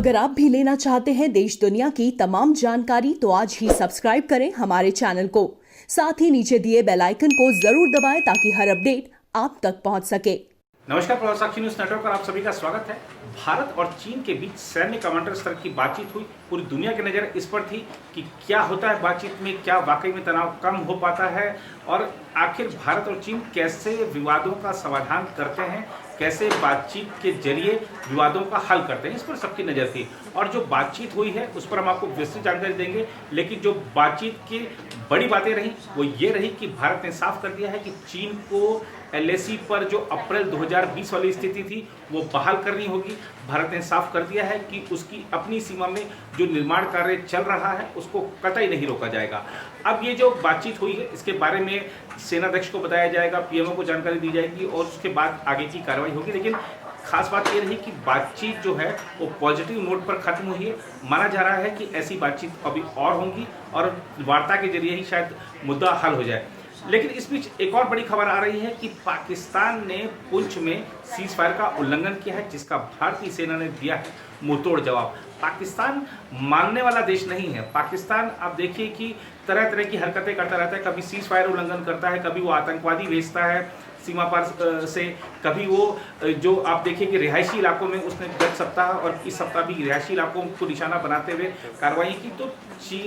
अगर आप भी लेना चाहते हैं देश दुनिया की तमाम जानकारी तो आज ही सब्सक्राइब करें हमारे चैनल को। साथ ही नीचे दिए बेल आइकन को जरूर दबाएं ताकि हर अपडेट आप तक पहुंच सके। नमस्कार, प्रवासाक्षी न्यूज नेटवर्क पर आप सभी का स्वागत है। भारत और चीन के बीच सैन्य कमांडर स्तर की बातचीत हुई। पूरी दुनिया की नज़र इस पर थी कि क्या होता है बातचीत में, क्या वाकई में तनाव कम हो पाता है और आखिर भारत और चीन कैसे विवादों का समाधान करते हैं, कैसे बातचीत के जरिए विवादों का हल करते हैं, इस पर सबकी नज़र थी। और जो बातचीत हुई है उस पर हम आपको विस्तृत जानकारी देंगे। लेकिन जो बातचीत की बड़ी बातें रही वो ये रही कि भारत ने साफ कर दिया है कि चीन को LAC पर जो अप्रैल 2020 वाली स्थिति थी वो बहाल करनी होगी। भारत ने साफ कर दिया है कि उसकी अपनी सीमा में जो निर्माण कार्य चल रहा है उसको कतई नहीं रोका जाएगा। अब ये जो बातचीत हुई है इसके बारे में सेनाध्यक्ष को बताया जाएगा, PMO को जानकारी दी जाएगी और उसके बाद आगे की कार्रवाई होगी। लेकिन खास बात ये रही कि बातचीत जो है वो पॉजिटिव नोट पर खत्म हुई है। माना जा रहा है कि ऐसी बातचीत अभी और होंगी और वार्ता के जरिए ही शायद मुद्दा हल हो जाए। लेकिन इस बीच एक और बड़ी खबर आ रही है कि पाकिस्तान ने पुंछ में सीज फायर का उल्लंघन किया है, जिसका भारतीय सेना ने दिया है मुंहतोड़ जवाब। पाकिस्तान मानने वाला देश नहीं है। पाकिस्तान आप देखिए कि तरह तरह की हरकतें करता रहता है। कभी सीज फायर उल्लंघन करता है, कभी वो आतंकवादी भेजता है सीमा पर से, कभी वो जो आप देखिए कि रिहायशी इलाकों में उसने गत सप्ताह और इस सप्ताह भी रिहायशी इलाकों को निशाना बनाते हुए कार्रवाई की। तो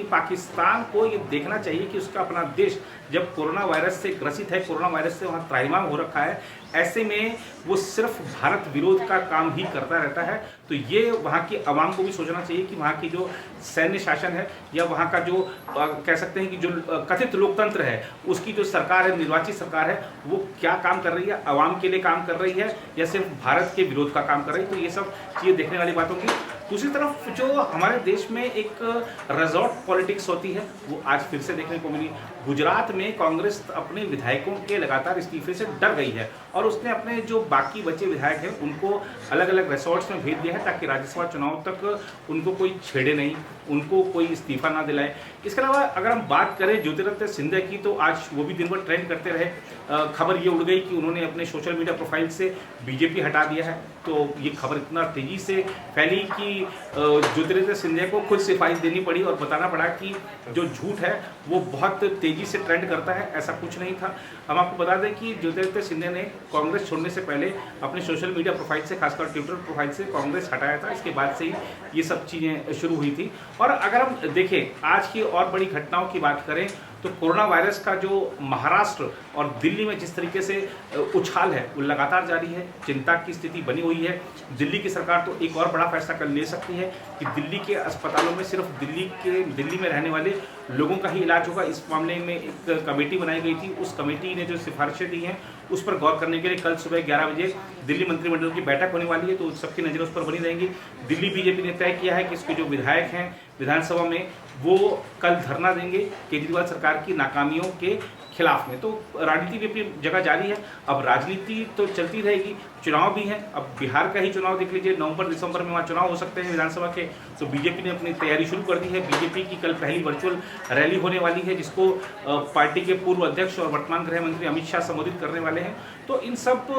पाकिस्तान को ये देखना चाहिए कि उसका अपना देश जब कोरोना वायरस से ग्रसित है, कोरोना वायरस से वहाँ त्राहिमाम हो रखा है, ऐसे में वो सिर्फ भारत विरोध का काम ही करता रहता है। तो ये वहाँ की आवाम को भी सोचना चाहिए कि वहाँ की जो सैन्य शासन है या वहाँ का जो कह सकते हैं कि जो कथित लोकतंत्र है उसकी जो सरकार है, निर्वाचित सरकार है, वो क्या काम कर रही है, आवाम के लिए काम कर रही है या सिर्फ भारत के विरोध का काम कर रही है। तो ये सब चीज़ें देखने वाली बात होगी। दूसरी तरफ जो हमारे देश में एक रिजॉर्ट पॉलिटिक्स होती है वो आज फिर से देखने को मिली। गुजरात में कांग्रेस अपने विधायकों के लगातार इस्तीफे से डर गई है और उसने अपने जो बाकी बचे विधायक हैं उनको अलग अलग रिसोर्ट्स में भेज दिया है ताकि राज्यसभा चुनाव तक उनको कोई छेड़े नहीं, उनको कोई इस्तीफा ना दिलाए। इसके अलावा अगर हम बात करें ज्योतिरादित्य सिंधिया की तो आज वो भी दिन भर ट्रेंड करते रहे। खबर ये उड़ गई कि उन्होंने अपने सोशल मीडिया प्रोफाइल से बीजेपी हटा दिया है। तो ये खबर इतना तेज़ी से फैली कि ज्योतिरादित्य सिंधिया को खुद सिफारिश देनी पड़ी और बताना पड़ा कि जो झूठ है वो बहुत तेज़ी से ट्रेंड करता है, ऐसा कुछ नहीं था। हम आपको बता दें कि ज्योतिरादित्य सिंधिया ने कांग्रेस छोड़ने से पहले अपने सोशल मीडिया प्रोफाइल से, खासकर ट्विटर प्रोफाइल से कांग्रेस हटाया था। इसके बाद से ही ये सब चीज़ें शुरू हुई थी। और अगर हम देखें आज की और बड़ी घटनाओं की बात करें तो कोरोना वायरस का जो महाराष्ट्र और दिल्ली में जिस तरीके से उछाल है वो लगातार जारी है। चिंता की स्थिति बनी हुई है। दिल्ली की सरकार तो एक और बड़ा फैसला कर ले सकती है कि दिल्ली के अस्पतालों में सिर्फ दिल्ली में रहने वाले लोगों का ही इलाज होगा। इस मामले में एक कमेटी बनाई गई थी। उस कमेटी ने जो सिफारिशें दी हैं उस पर गौर करने के लिए कल सुबह 11 बजे दिल्ली मंत्रिमंडल की बैठक होने वाली है। तो सबकी नज़र उस पर बनी रहेंगी। दिल्ली बीजेपी ने तय किया है कि इसके जो विधायक हैं विधानसभा में वो कल धरना देंगे केजरीवाल सरकार की नाकामियों के खिलाफ में। तो राजनीति भी अपनी जगह जारी है। अब राजनीति तो चलती रहेगी, चुनाव भी हैं। अब बिहार का ही चुनाव देख लीजिए, नवंबर दिसंबर में वहाँ चुनाव हो सकते हैं विधानसभा के। तो बीजेपी ने अपनी तैयारी शुरू कर दी है। बीजेपी की कल पहली वर्चुअल रैली होने वाली है जिसको पार्टी के पूर्व अध्यक्ष और वर्तमान गृह मंत्री अमित शाह संबोधित करने वाले हैं। तो इन सब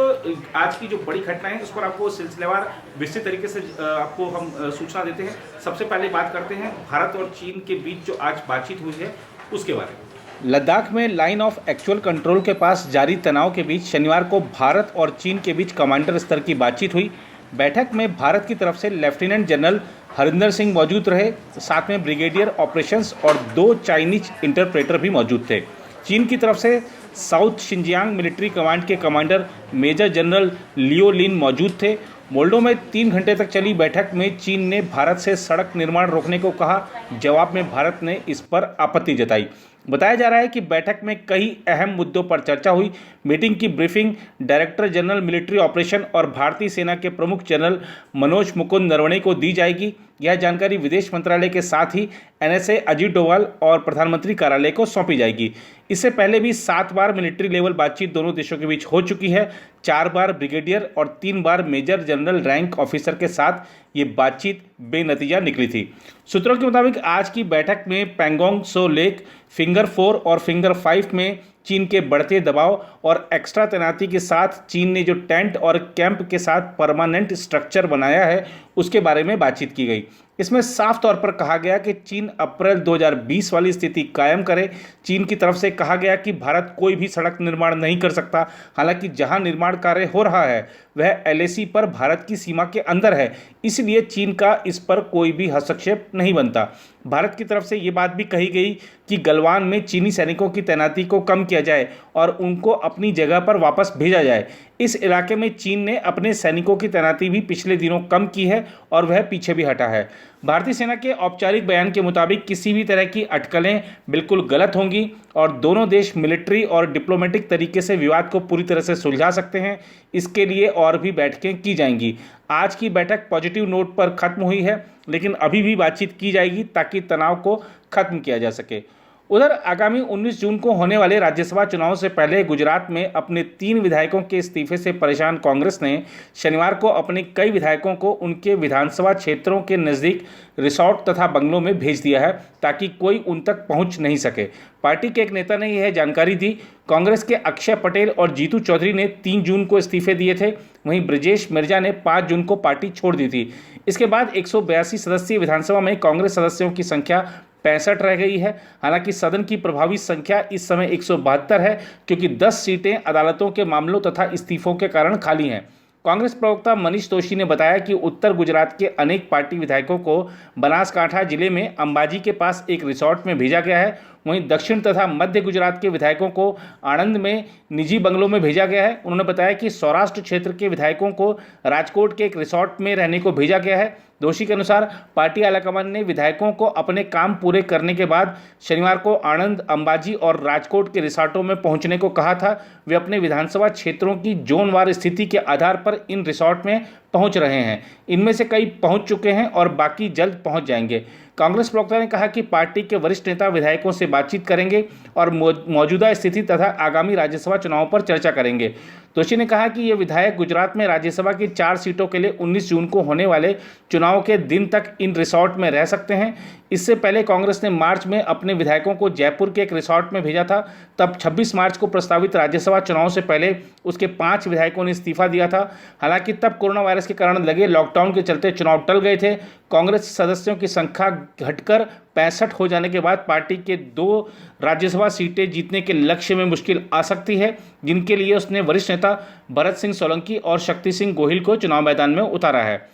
आज की जो बड़ी घटनाएं हैं उस पर आपको सिलसिलेवार विस्तृत तरीके से आपको हम सूचना देते हैं। सबसे पहले बात करते हैं भारत और चीन के बीच जो आज बातचीत हुई है उसके बारे में। लद्दाख में लाइन ऑफ एक्चुअल कंट्रोल के पास जारी तनाव के बीच शनिवार को भारत और चीन के बीच कमांडर स्तर की बातचीत हुई। बैठक में भारत की तरफ से लेफ्टिनेंट जनरल हरिंदर सिंह मौजूद रहे, साथ में ब्रिगेडियर ऑपरेशंस और 2 चाइनीज इंटरप्रेटर भी मौजूद थे। चीन की तरफ से साउथ शिंजियांग मिलिट्री कमांड के कमांडर मेजर जनरल लियो लिन मौजूद थे। मोल्डो में 3 घंटे तक चली बैठक में चीन ने भारत से सड़क निर्माण रोकने को कहा। जवाब में भारत ने इस पर आपत्ति जताई। बताया जा रहा है कि बैठक में कई अहम मुद्दों पर चर्चा हुई। मीटिंग की briefing director general military operation और भारतीय सेना के प्रमुख जनरल मनोज मुकुंद नरवणे को दी जाएगी। यह जानकारी विदेश मंत्रालय के साथ ही NSA अजीत डोभाल और प्रधानमंत्री कार्यालय को सौंपी जाएगी। इससे पहले भी 7 बार मिलिट्री लेवल बातचीत दोनों देशों के बीच हो चुकी है। 4 बार ब्रिगेडियर और 3 बार मेजर जनरल रैंक ऑफिसर के साथ ये बातचीत बेनतीजा निकली थी। सूत्रों के मुताबिक आज की बैठक में पैंगोंग सो लेक, फिंगर 4 और फिंगर 5 में चीन के बढ़ते दबाव और एक्स्ट्रा तैनाती के साथ चीन ने जो टेंट और कैंप के साथ परमानेंट स्ट्रक्चर बनाया है उसके बारे में बातचीत की गई। इसमें साफ तौर पर कहा गया कि चीन अप्रैल 2020 वाली स्थिति कायम करे। चीन की तरफ से कहा गया कि भारत कोई भी सड़क निर्माण नहीं कर सकता, हालांकि जहां निर्माण कार्य हो रहा है वह LAC पर भारत की सीमा के अंदर है, इसलिए चीन का इस पर कोई भी हस्तक्षेप नहीं बनता। भारत की तरफ से ये बात भी कही गई कि गलवान में चीनी सैनिकों की तैनाती को कम किया जाए और उनको अपनी जगह पर वापस भेजा जाए। इस इलाके में चीन ने अपने सैनिकों की तैनाती भी पिछले दिनों कम की है और वह पीछे भी हटा है। भारतीय सेना के औपचारिक बयान के मुताबिक किसी भी तरह की अटकलें बिल्कुल गलत होंगी और दोनों देश मिलिट्री और डिप्लोमेटिक तरीके से विवाद को पूरी तरह से सुलझा सकते हैं। इसके लिए और भी बैठकें की जाएंगी। आज की बैठक पॉजिटिव नोट पर खत्म हुई है, लेकिन अभी भी बातचीत की जाएगी ताकि तनाव को खत्म किया जा सके। उधर आगामी 19 जून को होने वाले राज्यसभा चुनाव से पहले गुजरात में अपने 3 विधायकों के इस्तीफे से परेशान कांग्रेस ने शनिवार को अपने कई विधायकों को उनके विधानसभा क्षेत्रों के नज़दीक रिसोर्ट तथा बंगलों में भेज दिया है ताकि कोई उन तक पहुंच नहीं सके। पार्टी के एक नेता ने यह जानकारी दी। कांग्रेस के अक्षय पटेल और जीतू चौधरी ने 3 जून को इस्तीफे दिए थे, वहीं ब्रजेश मिर्जा ने 5 जून को पार्टी छोड़ दी थी। इसके बाद 182 सदस्यीय विधानसभा में कांग्रेस सदस्यों की संख्या 65 रह गई है। हालांकि सदन की प्रभावी संख्या इस समय 172 है, क्योंकि 10 सीटें अदालतों के मामलों तथा इस्तीफों के कारण खाली हैं। कांग्रेस प्रवक्ता मनीष दोशी ने बताया कि उत्तर गुजरात के अनेक पार्टी विधायकों को बनासकांठा जिले में अंबाजी के पास एक रिसोर्ट में भेजा गया है। वहीं दक्षिण तथा मध्य गुजरात के विधायकों को आणंद में निजी बंगलों में भेजा गया है। उन्होंने बताया कि सौराष्ट्र क्षेत्र के विधायकों को राजकोट के एक रिसोर्ट में रहने को भेजा गया है। दोषी के अनुसार पार्टी आलाकमान ने विधायकों को अपने काम पूरे करने के बाद शनिवार को आणंद, अंबाजी और राजकोट के रिसोर्टों में पहुंचने को कहा था। वे अपने विधानसभा क्षेत्रों की जोनवार स्थिति के आधार पर इन रिसोर्ट में पहुंच रहे हैं। इनमें से कई पहुंच चुके हैं और बाकी जल्द पहुंच जाएंगे। कांग्रेस प्रवक्ता ने कहा कि पार्टी के वरिष्ठ नेता विधायकों से बातचीत करेंगे और मौजूदा स्थिति तथा आगामी राज्यसभा चुनाव पर चर्चा करेंगे। दोषी ने कहा कि ये विधायक गुजरात में राज्यसभा की 4 सीटों के लिए 19 जून को होने वाले चुनाव के दिन तक इन रिसोर्ट में रह सकते हैं। इससे पहले कांग्रेस ने मार्च में अपने विधायकों को जयपुर के एक रिसोर्ट में भेजा था। तब 26 मार्च को प्रस्तावित राज्यसभा चुनाव से पहले उसके 5 विधायकों ने इस्तीफा दिया था। हालांकि तब कोरोना वायरस के कारण लगे लॉकडाउन के चलते चुनाव टल गए थे। कांग्रेस सदस्यों की संख्या घटकर 65 हो जाने के बाद पार्टी के 2 राज्यसभा सीटें जीतने के लक्ष्य में मुश्किल आ सकती है, जिनके लिए उसने वरिष्ठ नेता भरत सिंह सोलंकी और शक्ति सिंह गोहिल को चुनाव मैदान में उतारा है।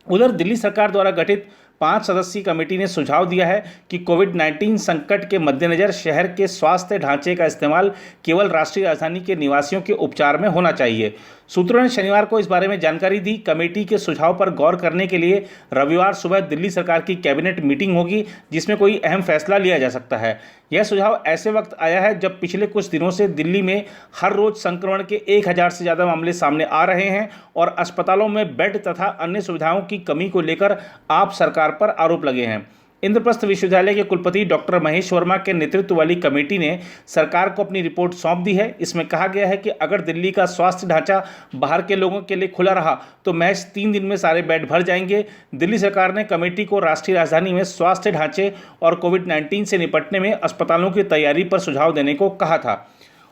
उधर दिल्ली सरकार द्वारा गठित 5 सदस्यीय कमेटी ने सुझाव दिया है कि कोविड-19 संकट के मद्देनजर शहर के स्वास्थ्य ढांचे का इस्तेमाल केवल राष्ट्रीय राजधानी के निवासियों के उपचार में होना चाहिए। सूत्रों ने शनिवार को इस बारे में जानकारी दी। कमेटी के सुझाव पर गौर करने के लिए रविवार सुबह दिल्ली सरकार की कैबिनेट मीटिंग होगी, जिसमें कोई अहम फैसला लिया जा सकता है। यह सुझाव ऐसे वक्त आया है जब पिछले कुछ दिनों से दिल्ली में हर रोज संक्रमण के 1000 से ज़्यादा मामले सामने आ रहे हैं और अस्पतालों में बेड तथा अन्य सुविधाओं की कमी को लेकर आप सरकार पर आरोप लगे हैं। इंद्रप्रस्थ विश्वविद्यालय के कुलपति डॉक्टर महेश वर्मा के नेतृत्व वाली कमेटी ने सरकार को अपनी रिपोर्ट सौंप दी है। इसमें कहा गया है कि अगर दिल्ली का स्वास्थ्य ढांचा बाहर के लोगों के लिए खुला रहा तो महज 3 दिन में सारे बेड भर जाएंगे। दिल्ली सरकार ने कमेटी को राष्ट्रीय राजधानी में स्वास्थ्य ढांचे और कोविड-19 से निपटने में अस्पतालों की तैयारी पर सुझाव देने को कहा था।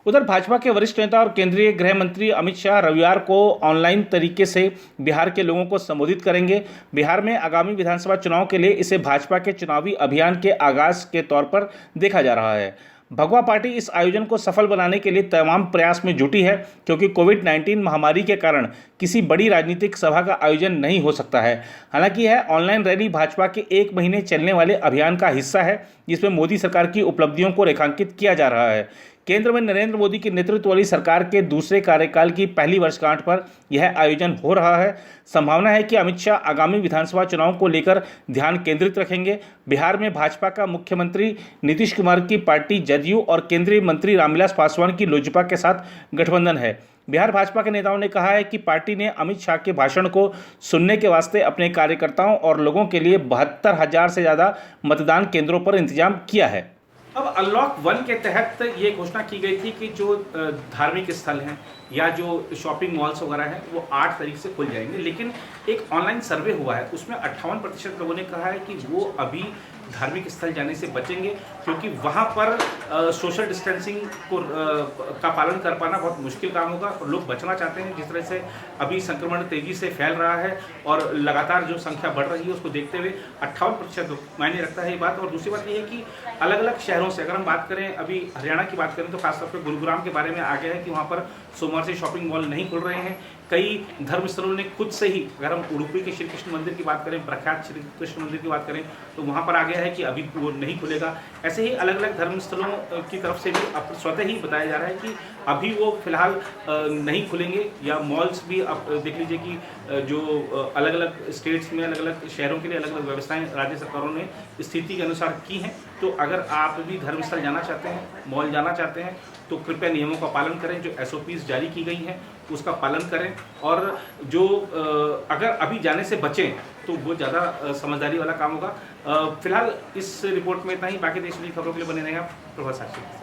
उधर भाजपा के वरिष्ठ नेता और केंद्रीय गृह मंत्री अमित शाह रविवार को ऑनलाइन तरीके से बिहार के लोगों को संबोधित करेंगे। बिहार में आगामी विधानसभा चुनाव के लिए इसे भाजपा के चुनावी अभियान के आगाज के तौर पर देखा जा रहा है। भगवा पार्टी इस आयोजन को सफल बनाने के लिए तमाम प्रयास में जुटी है, क्योंकि कोविड-19 महामारी के कारण किसी बड़ी राजनीतिक सभा का आयोजन नहीं हो सकता है। हालांकि यह ऑनलाइन रैली भाजपा के 1 महीने चलने वाले अभियान का हिस्सा है, जिसमें मोदी सरकार की उपलब्धियों को रेखांकित किया जा रहा है। केंद्र में नरेंद्र मोदी की नेतृत्व वाली सरकार के दूसरे कार्यकाल की पहली वर्षगांठ पर यह आयोजन हो रहा है। संभावना है कि अमित शाह आगामी विधानसभा चुनाव को लेकर ध्यान केंद्रित रखेंगे। बिहार में भाजपा का मुख्यमंत्री नीतीश कुमार की पार्टी जदयू और केंद्रीय मंत्री रामविलास पासवान की लोजपा के साथ गठबंधन है। बिहार भाजपा के नेताओं ने कहा है कि पार्टी ने अमित शाह के भाषण को सुनने के वास्ते अपने कार्यकर्ताओं और लोगों के लिए 72,000 से ज़्यादा मतदान केंद्रों पर इंतजाम किया है। अब अनलॉक 1 के तहत ये घोषणा की गई थी कि जो धार्मिक स्थल हैं या जो शॉपिंग मॉल्स वगैरह हैं वो 8 तारीख से खुल जाएंगे, लेकिन एक ऑनलाइन सर्वे हुआ है उसमें 58% लोगों ने कहा है कि वो अभी धार्मिक स्थल जाने से बचेंगे, क्योंकि वहाँ पर सोशल डिस्टेंसिंग को का पालन कर पाना बहुत मुश्किल काम होगा और लोग बचना चाहते हैं। जिस तरह से अभी संक्रमण तेज़ी से फैल रहा है और लगातार जो संख्या बढ़ रही है उसको देखते हुए 58% मायने रखता है ये बात। और दूसरी बात ये है कि अलग अलग शहरों से अगर हम बात करें, अभी हरियाणा की बात करें तो खासतौर पर गुरुग्राम के बारे में आ गया है कि वहाँ पर सोमवार से शॉपिंग मॉल नहीं खुल रहे हैं। कई धर्मस्थलों ने खुद से ही, अगर हम उडुपी के श्री कृष्ण मंदिर की बात करें, प्रख्यात श्री कृष्ण मंदिर की बात करें, तो वहाँ पर आ गया है कि अभी वो नहीं खुलेगा। ऐसे ही अलग अलग धर्मस्थलों की तरफ से भी अब स्वतः ही बताया जा रहा है कि अभी वो फिलहाल नहीं खुलेंगे। या मॉल्स भी अब देख लीजिए कि जो अलग अलग स्टेट्स में, अलग अलग शहरों के लिए अलग अलग व्यवस्थाएं राज्य सरकारों ने स्थिति के अनुसार की हैं। तो अगर आप भी धर्मस्थल जाना चाहते हैं, मॉल जाना चाहते हैं, तो कृपया नियमों का पालन करें। जो SOPs जारी की गई हैं उसका पालन करें। और जो अगर अभी जाने से बचें तो वो ज़्यादा समझदारी वाला काम होगा। फिलहाल इस रिपोर्ट में इतना ही। बाकी देश की खबरों के लिए बने रहेंगे आप प्रभात साक्षी।